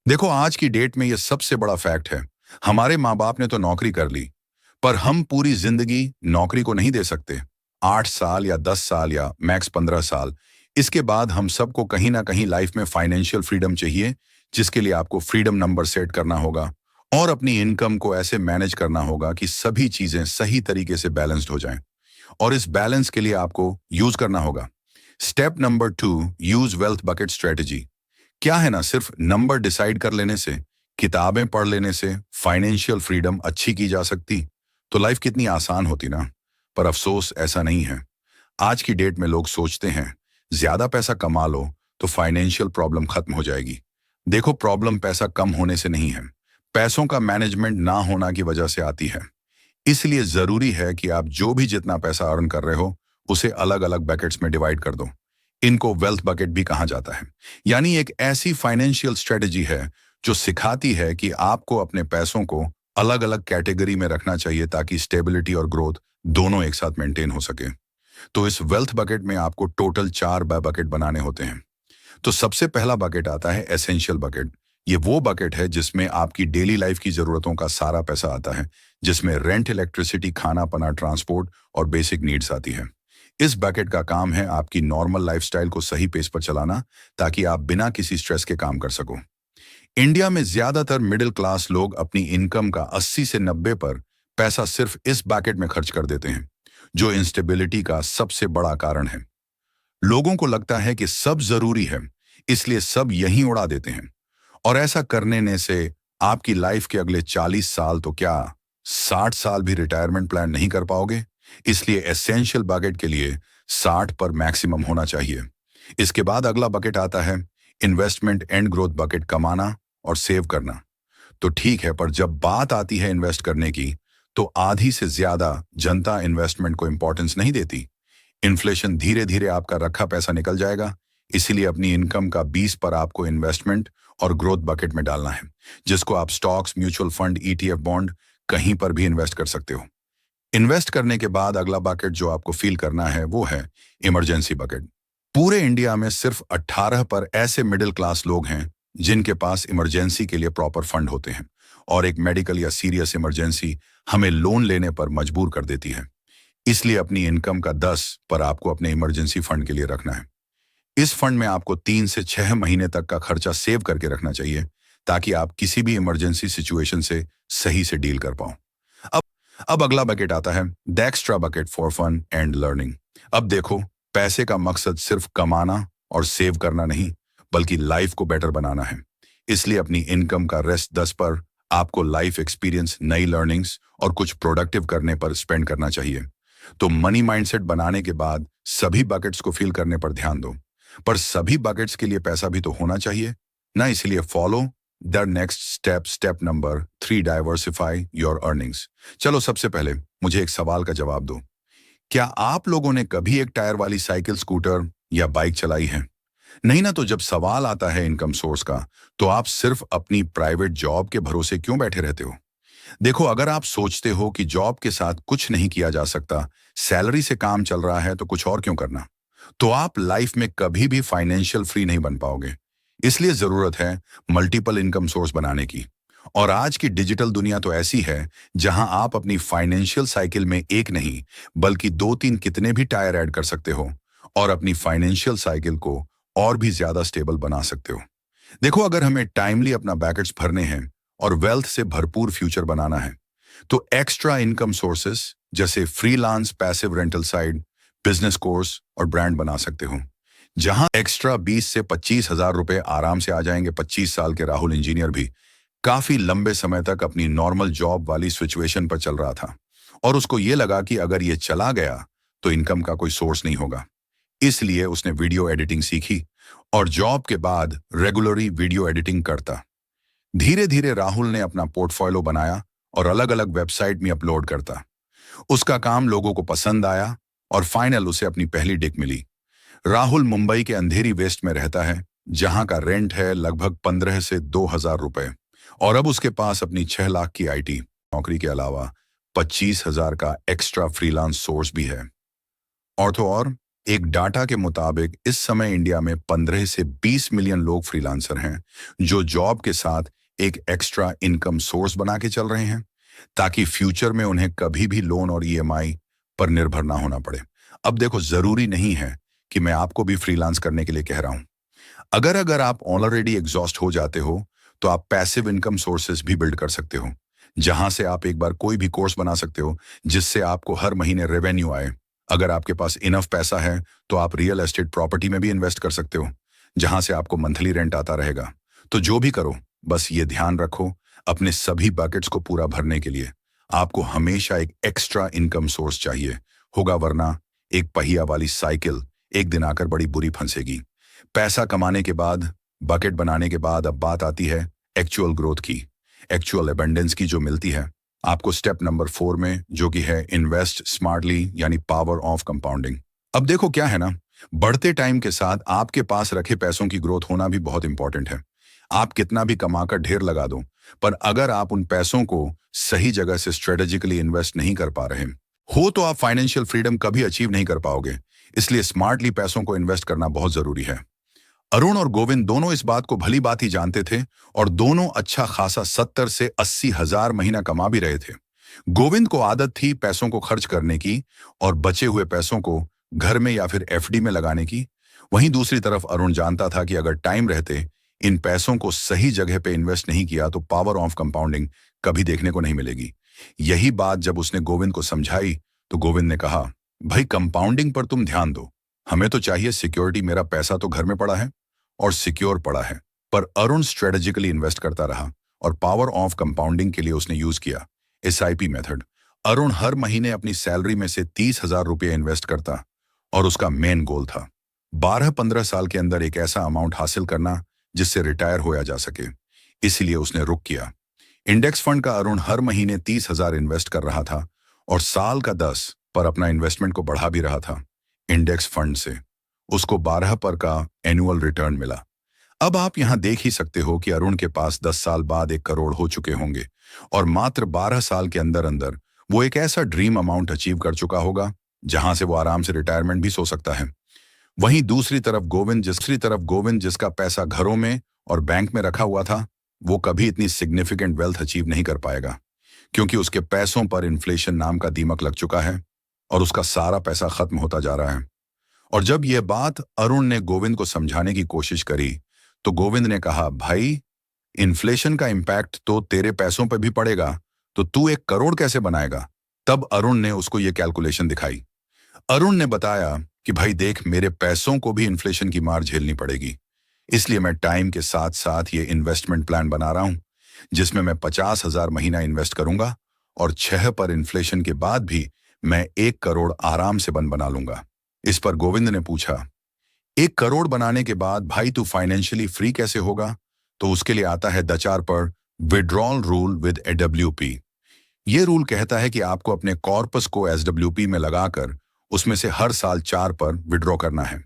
देखो, आज की डेट में ये सबसे बड़ा फैक्ट है। हमारे माँ बाप ने तो नौकरी कर ली, पर हम पूरी जिंदगी नौकरी को नहीं दे सकते। 8 साल या 10 साल या मैक्स 15 साल, इसके बाद हम सबको कहीं ना कहीं लाइफ में फाइनेंशियल फ्रीडम चाहिए, जिसके लिए आपको फ्रीडम नंबर सेट करना होगा और अपनी इनकम को ऐसे मैनेज करना होगा कि सभी चीजें सही तरीके से बैलेंस्ड हो जाएं। और इस बैलेंस के लिए आपको यूज करना होगा step number 2, use wealth bucket strategy. क्या है ना, सिर्फ नंबर डिसाइड कर लेने से, किताबें पढ़ लेने से फाइनेंशियल फ्रीडम अच्छी की जा सकती तो लाइफ कितनी आसान होती ना। पर अफसोस ऐसा नहीं है। आज की डेट में लोग सोचते हैं ज्यादा पैसा कमा लो तो फाइनेंशियल प्रॉब्लम खत्म हो जाएगी। देखो, प्रॉब्लम पैसा कम होने से नहीं है, पैसों का मैनेजमेंट ना होना की वजह से आती है। इसलिए जरूरी है कि आप जो भी जितना पैसा अर्न कर रहे हो उसे अलग अलग बकेट्स में डिवाइड कर दो। इनको वेल्थ बकेट भी कहा जाता है। यानी एक ऐसी फाइनेंशियल स्ट्रेटजी है जो सिखाती है कि आपको अपने पैसों को अलग अलग कैटेगरी में रखना चाहिए ताकि स्टेबिलिटी और ग्रोथ दोनों एक साथ मेंटेन हो सके। तो इस वेल्थ बकेट में आपको टोटल 4 बकेट बनाने होते हैं। तो सबसे पहला बकेट आता है एसेंशियल बकेट। ये वो बकेट है जिसमें आपकी डेली लाइफ की जरूरतों का सारा पैसा आता है, जिसमें रेंट, इलेक्ट्रिसिटी, खाना पना, ट्रांसपोर्ट और बेसिक नीड्स आती है। इस बकेट का काम है आपकी नॉर्मल लाइफस्टाइल को सही पेस पर चलाना, ताकि आप बिना किसी स्ट्रेस के काम कर सको। इंडिया में ज्यादातर मिडिल क्लास लोग अपनी इनकम का 80 से 90 पर पैसा सिर्फ इस बकेट में खर्च कर देते हैं, जो इंस्टेबिलिटी का सबसे बड़ा कारण है। लोगों को लगता है कि सब जरूरी है, इसलिए सब यहीं उड़ा देते हैं। और ऐसा करने ने से आपकी लाइफ के अगले 40 साल तो क्या, 60 साल भी रिटायरमेंट प्लान नहीं कर पाओगे। इसलिए एसेंशियल बकेट के लिए 60 पर मैक्सिमम होना चाहिए। इसके बाद अगला बकेट आता है इन्वेस्टमेंट एंड ग्रोथ बकेट, कमाना और सेव करना। तो ठीक है, पर जब बात आती है इन्वेस्ट करने की, तो आधी से ज्यादा जनता इन्वेस्टमेंट को इंपॉर्टेंस नहीं देती। इन्फ्लेशन धीरे धीरे आपका रखा पैसा निकल जाएगा। इसीलिए अपनी इनकम का 20 पर आपको इन्वेस्टमेंट और ग्रोथ बकेट में डालना है, जिसको आप stocks, mutual fund, ETF, bond कहीं पर भी इन्वेस्ट कर सकते हो। इन्वेस्ट करने के बाद अगला बकेट जो आपको फील करना है वो है इमरजेंसी बकेट। पूरे इंडिया में सिर्फ 18 पर ऐसे मिडिल क्लास लोग हैं जिनके पास इमरजेंसी के लिए प्रॉपर फंड होते हैं, और एक मेडिकल या सीरियस इमरजेंसी हमें लोन लेने पर मजबूर कर देती है। इसलिए अपनी इनकम का 10 पर आपको अपने इमरजेंसी फंड के लिए रखना है। इस फंड में आपको 3 से 6 महीने तक का खर्चा सेव करके रखना चाहिए, ताकि आप किसी भी इमरजेंसी सिचुएशन से सही से डील कर पाओ। अब अब अगला बकेट आता है the extra bucket for fun and learning. अब देखो, पैसे का मकसद सिर्फ कमाना और सेव करना नहीं, बल्कि लाइफ को बेटर बनाना है। इसलिए अपनी इनकम का रेस्ट 10 पर आपको लाइफ एक्सपीरियंस, नई लर्निंग्स और कुछ प्रोडक्टिव करने पर स्पेंड करना चाहिए। तो मनी माइंडसेट बनाने के बाद सभी बकेट्स को फिल करने पर ध्यान दो। पर सभी बकेट्स के लिए पैसा भी तो होना चाहिए ना, इसलिए follow the next step, step number 3, diversify your earnings. चलो, सबसे पहले मुझे एक सवाल का जवाब दो। क्या आप लोगों ने कभी एक टायर वाली साइकिल, स्कूटर या बाइक चलाई है? नहीं ना। तो जब सवाल आता है इनकम सोर्स का, तो आप सिर्फ अपनी प्राइवेट जॉब के भरोसे क्यों बैठे रहते हो? देखो, अगर आप सोचते हो कि जॉब के साथ कुछ नहीं किया जा सकता, सैलरी से काम चल रहा है, तो कुछ और क्यों करना? तो आप लाइफ में कभी भी फाइनेंशियल फ्री नहीं बन पाओगे। इसलिए जरूरत है मल्टीपल इनकम सोर्स बनाने की। और आज की डिजिटल दुनिया तो ऐसी है जहां आप अपनी फाइनेंशियल साइकिल में एक नहीं, बल्कि 2-3 कितने भी टायर ऐड कर सकते हो और अपनी फाइनेंशियल साइकिल को और भी ज्यादा स्टेबल बना सकते हो। देखो, अगर हमें टाइमली अपना बैकेट्स भरने हैं और वेल्थ से भरपूर फ्यूचर बनाना है, तो एक्स्ट्रा इनकम सोर्सेस जैसे freelance, passive rental side, business course और ब्रांड बना सकते हो, जहां एक्स्ट्रा 20 से 25 हजार रुपए आराम से आ जाएंगे। 25 साल के राहुल इंजीनियर भी काफी लंबे समय तक अपनी नॉर्मल जॉब वाली सिचुएशन पर चल रहा था, और उसको ये लगा कि अगर ये चला गया तो इनकम का कोई सोर्स नहीं होगा। इसलिए उसने वीडियो एडिटिंग सीखी और जॉब के बाद रेगुलरली वीडियो एडिटिंग करता। धीरे धीरे राहुल ने अपना पोर्टफोलियो बनाया और अलग अलग वेबसाइट में अपलोड करता। उसका काम लोगों को पसंद आया और फाइनल उसे अपनी पहली डिक मिली। राहुल मुंबई के अंधेरी वेस्ट में रहता है, जहां का रेंट है लगभग 15 से 2 हजार रुपए, और अब उसके पास अपनी 6 लाख की आईटी नौकरी के अलावा 25 हजार का एक्स्ट्रा फ्रीलांस सोर्स भी है। और तो और, एक डाटा के मुताबिक इस समय इंडिया में 15 से 20 मिलियन लोग फ्रीलांसर हैं जो जॉब के साथ एक एक्स्ट्रा इनकम सोर्स बना के चल रहे हैं ताकि फ्यूचर में उन्हें कभी भी लोन और ईएमआई पर निर्भर ना होना पड़े। अब देखो, जरूरी नहीं है कि मैं आपको भी फ्रीलांस करने के लिए कह रहा हूं। अगर अगर आप ऑलरेडी एग्जॉस्ट हो जाते हो तो आप पैसिव इनकम सोर्सेज भी बिल्ड कर सकते हो, जहां से आप एक बार कोई भी कोर्स बना सकते हो जिससे आपको हर महीने रेवेन्यू आए। अगर आपके पास इनफ पैसा है तो आप रियल एस्टेट प्रॉपर्टी में भी इन्वेस्ट कर सकते हो, जहां से आपको मंथली रेंट आता रहेगा। तो जो भी करो, बस ये ध्यान रखो, अपने सभी बकेट्स को पूरा भरने के लिए आपको हमेशा एक एक्स्ट्रा इनकम सोर्स चाहिए होगा, वरना एक पहिया वाली साइकिल एक दिन आकर बड़ी बुरी फंसेगी। पैसा कमाने के बाद, बकेट बनाने के बाद अब बात आती है एक्चुअल ग्रोथ की, एक्चुअल एबंडेंस की जो मिलती है आपको स्टेप नंबर 4 में, जो कि है इन्वेस्ट स्मार्टली, यानी पावर ऑफ कंपाउंडिंग। अब देखो क्या है ना, बढ़ते टाइम के साथ आपके पास रखे पैसों की ग्रोथ होना भी बहुत इंपॉर्टेंट है। आप कितना भी कमाकर ढेर लगा दो, पर अगर आप उन पैसों को सही जगह से स्ट्रेटेजिकली इन्वेस्ट नहीं कर पा रहे हो तो आप फाइनेंशियल फ्रीडम कभी अचीव नहीं कर पाओगे। इसलिए स्मार्टली पैसों को इन्वेस्ट करना बहुत जरूरी है। अरुण और गोविंद दोनों इस बात को भली बात ही जानते थे और दोनों अच्छा खासा 70 से 80 हजार महीना कमा भी रहे थे। गोविंद को आदत थी पैसों को खर्च करने की और बचे हुए पैसों को घर में या फिर एफडी में लगाने की। वहीं दूसरी तरफ अरुण जानता था कि अगर टाइम रहते इन पैसों को सही जगह पे इन्वेस्ट नहीं किया तो पावर ऑफ कंपाउंडिंग कभी देखने को नहीं मिलेगी। यही बात जब उसने गोविंद को समझाई तो गोविंद ने कहा, भाई कंपाउंडिंग पर तुम ध्यान दो, हमें तो चाहिए सिक्योरिटी। मेरा पैसा तो घर में पड़ा है और सिक्योर पड़ा है। पर अरुण स्ट्रेटेजिकली इन्वेस्ट करता रहा और पावर ऑफ कंपाउंडिंग के लिए उसने यूज किया एसआईपी मेथड। अरुण हर महीने अपनी सैलरी में से 30,000 रुपये इन्वेस्ट करता और उसका मेन गोल था 12-15 साल के अंदर एक ऐसा अमाउंट हासिल करना जिससे रिटायर होया जा सके। इसलिए उसने रुक किया। इंडेक्स फंड का अरुण हर महीने 30,000 इन्वेस्ट कर रहा था और साल का 10 पर अपना इन्वेस्टमेंट को बढ़ा भी रहा था। इंडेक्स फंड से उसको 12 पर का एनुअल रिटर्न मिला। अब आप यहां देख ही सकते हो कि अरुण के पास 10 साल बाद 1 करोड़ हो चुके होंगे और मात्र 12 साल के अंदर अंदर वो एक ऐसा ड्रीम अमाउंट अचीव कर चुका होगा जहां से वो आराम से रिटायरमेंट भी सो सकता है। वहीं दूसरी तरफ गोविंद जिसका पैसा घरों में और बैंक में रखा हुआ था, वो कभी इतनी सिग्निफिकेंट वेल्थ अचीव नहीं कर पाएगा, क्योंकि उसके पैसों पर इन्फ्लेशन नाम का दीमक लग चुका है और उसका सारा पैसा खत्म होता जा रहा है। और जब यह बात अरुण ने गोविंद को समझाने की कोशिश करी तो गोविंद ने कहा, भाई इन्फ्लेशन का इंपैक्ट तो तेरे पैसों पर भी पड़ेगा, तो तू 1 करोड़ कैसे बनाएगा? तब अरुण ने उसको ये कैलकुलेशन दिखाई। अरुण ने बताया कि भाई देख, मेरे पैसों को भी इन्फ्लेशन की मार झेलनी पड़ेगी, इसलिए मैं टाइम के साथ साथ ये इन्वेस्टमेंट प्लान बना रहा हूं जिसमें मैं 50,000 महीना इन्वेस्ट करूंगा और 6 पर इन्फ्लेशन के बाद भी मैं 1 करोड़ आराम से बना लूंगा। इस पर गोविंद ने पूछा, 1 करोड़ बनाने के बाद भाई तू फाइनेंशियली फ्री कैसे होगा? तो उसके लिए आता है द 4 पर विड्रॉल रूल विद एडब्ल्यूपी। ये रूल कहता है कि आपको अपने कॉर्पस को एसडब्ल्यूपी में लगाकर उसमें से हर साल 4 पर विड्रॉ करना है।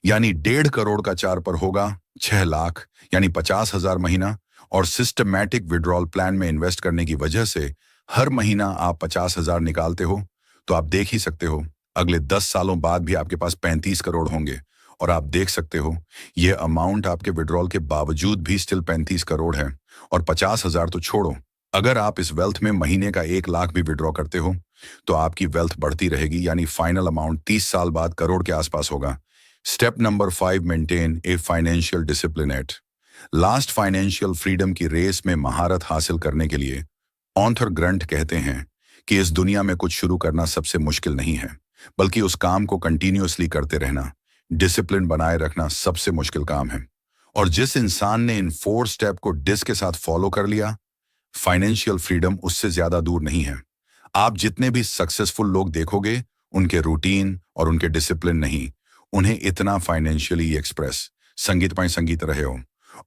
यानी 1.5 करोड़ का 4 पर होगा 6 लाख, यानी 50,000 महीना। और सिस्टमैटिक विड्रॉल प्लान में इन्वेस्ट करने की वजह से हर महीना आप 50,000 निकालते हो, तो आप देख ही सकते हो अगले 10 सालों बाद भी आपके पास 35 करोड़ होंगे। और आप देख सकते हो यह अमाउंट आपके विड्रॉल के बावजूद भी स्टिल 35 करोड़ है। और 50,000 तो छोड़ो, अगर आप इस वेल्थ में महीने का 1 लाख भी विड्रॉ करते हो तो आपकी वेल्थ बढ़ती रहेगी, यानी फाइनल अमाउंट 30 साल बाद करोड़ के आसपास होगा। Step number 5, maintain a financial discipline at last. Financial freedom की रेस में महारत हासिल करने के लिए ऑथर ग्रंट कहते हैं कि इस दुनिया में कुछ शुरू करना सबसे मुश्किल नहीं है, बल्कि उस काम को कंटिन्यूअसली करते रहना, डिसिप्लिन बनाए रखना सबसे मुश्किल काम है। और जिस इंसान ने इन 4 स्टेप को डिस के साथ फॉलो कर लिया, फाइनेंशियल फ्रीडम उससे ज्यादा दूर नहीं है। आप जितने भी सक्सेसफुल लोग देखोगे, उनके रूटीन और उनके डिसिप्लिन नहीं, उन्हें इतना फाइनेंशियली एक्सप्रेस संगीत रहे हो।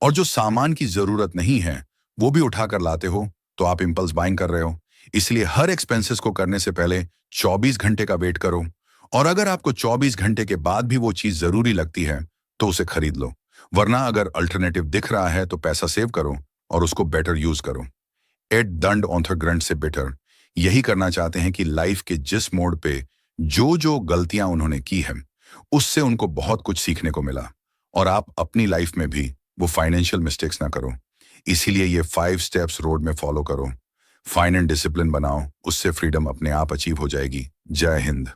और जो सामान की जरूरत नहीं है वो भी उठाकर लाते हो, तो आप इंपल्स बाइंग कर रहे हो। इसलिए हर एक्सपेंसेस को करने से पहले 24 घंटे का वेट करो, और अगर आपको 24 घंटे के बाद भी वो चीज जरूरी लगती है तो उसे खरीद लो। वरना अगर अल्टरनेटिव दिख रहा है तो पैसा सेव करो और उसको बेटर यूज करो। एड दंड ऑथर ग्रंट से बेटर यही करना चाहते हैं कि लाइफ के जिस मोड़ पे जो जो गलतियां उन्होंने की है उससे उनको बहुत कुछ सीखने को मिला। और आप अपनी लाइफ में भी वो फाइनेंशियल मिस्टेक्स ना करो। इसीलिए ये 5 स्टेप्स रोड में फॉलो करो। फाइनेंस डिसिप्लिन बनाओ, उससे फ्रीडम अपने आप अचीव हो जाएगी। जय हिंद।